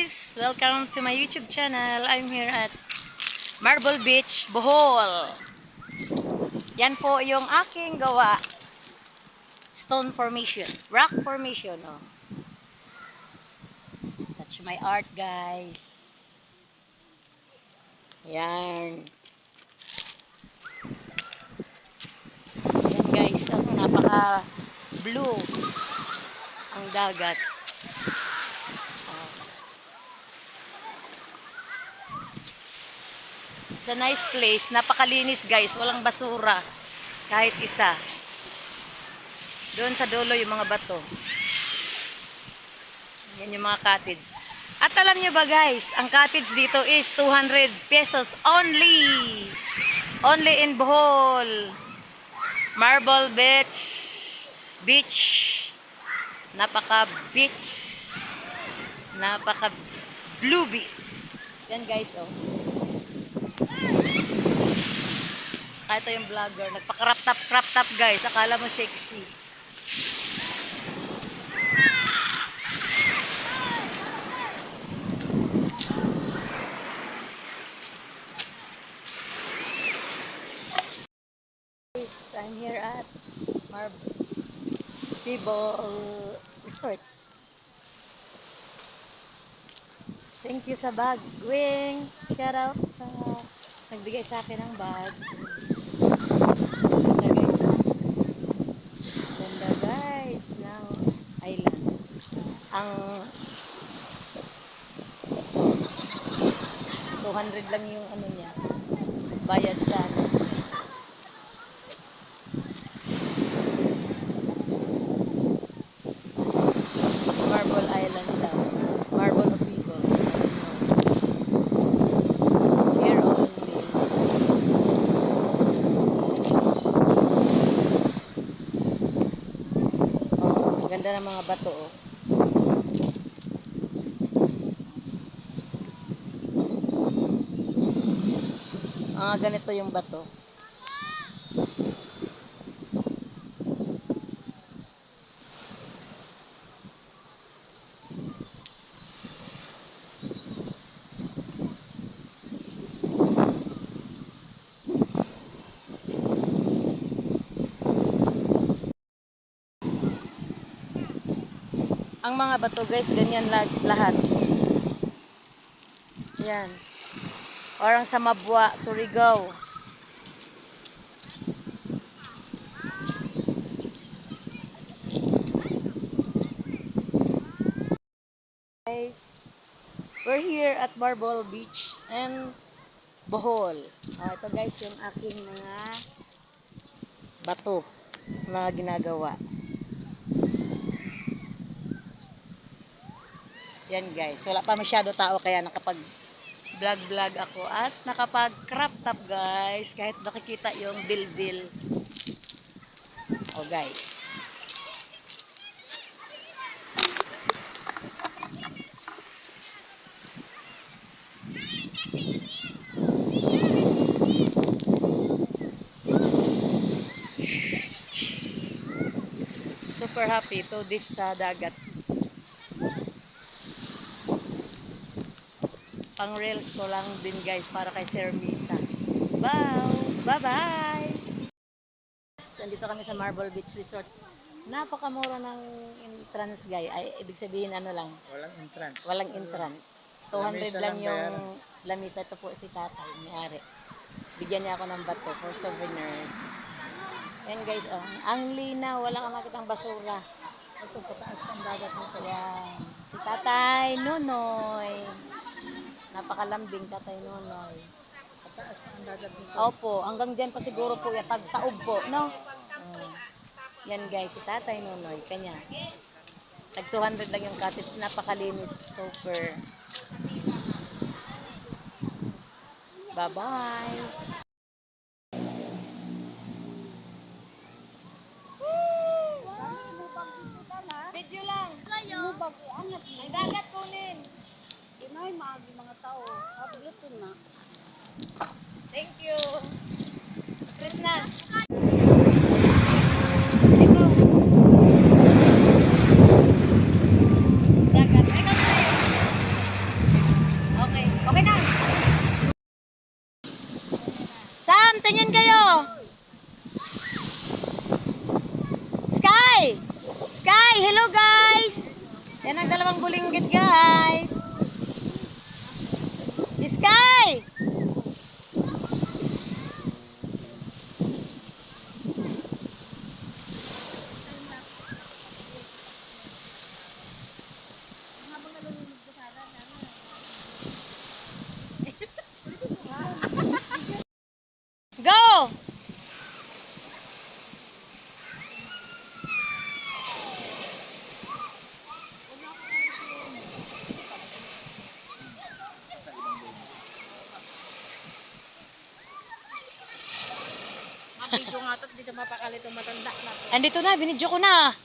guys! Welcome to my YouTube channel. I'm here at Marble Beach, Bohol. Yan po yung aking gawa. Stone formation. Rock formation. Oh. That's my art, guys. Yan. Yan guys. Oh, napaka blue ang dagat. It's a nice place. Napakalinis guys. Walang basura. Kahit isa. Doon sa dulo yung mga bato. Yan yung mga cottage. At alam nyo ba guys, ang cottage dito is 200 pesos only. Only in Bohol. Marble Beach. Beach. Napaka beach. Napaka blue beach. Yan guys oh. Ito yung vlogger. Nagpa-crop top guys. Akala mo sexy. I'm here at Marble Resort. Thank you sa bag. Wing, shout out sa nagbigay sa akin ng bag. Ganda guys. Ganda guys ng island. Ang 200 lang yung ano niya. Bayad sa Marble Island daw. Marble of people. Here only. Oh, ganda ng mga bato oh. Ganito yung bato. Ang mga bato guys, ganyan lahat. Yan. Orang sa Mabwa, Surigao. Guys, we're here at Marble Beach and Bohol. Ito guys yung aking mga bato na ginagawa. Yan guys, wala pa masyado tao kaya nakapag-vlog ako at nakapag-crop top guys. Kahit nakikita yung bil-bil. Oh guys. Super happy to this sa dagat. Pang reels ko lang din guys para kay Sir Mita. Bye-bye! Nandito kami sa Marble Beach Resort. Napakamura ng entrance guys. Ay, ibig sabihin ano lang. Walang entrance. Walang entrance. 200 lang yung lamisa. Ito po si tatay, may-ari. Bigyan niya ako ng bato for souvenirs. Yan guys, oh. Ang linaw. Wala kang makitang basura. Ito, pataas pang dagat nito. Yan. Si tatay, Nonoy. Napakalambing tatay Nonoy. Pataas pa ang dagat nito. Opo, hanggang dyan pa siguro po yan. Pagtaob po, no? Yan guys, si tatay Nonoy. Kanya. Tag 200 lang yung cottage. Napakalinis. Super. Bye-bye. Video lang. Ang dagat kunin. Ay, maagi mga tao. Habluto na. Thank you. Krishna. Ito. Dagat. tingin kayo. Sky! Sky! Hello guys! Yan ang dalawang bulinggit guys. Sky! Go! Mabidyo nga ito, dito mapakalito matanda na. Andito na, binidyo ko na.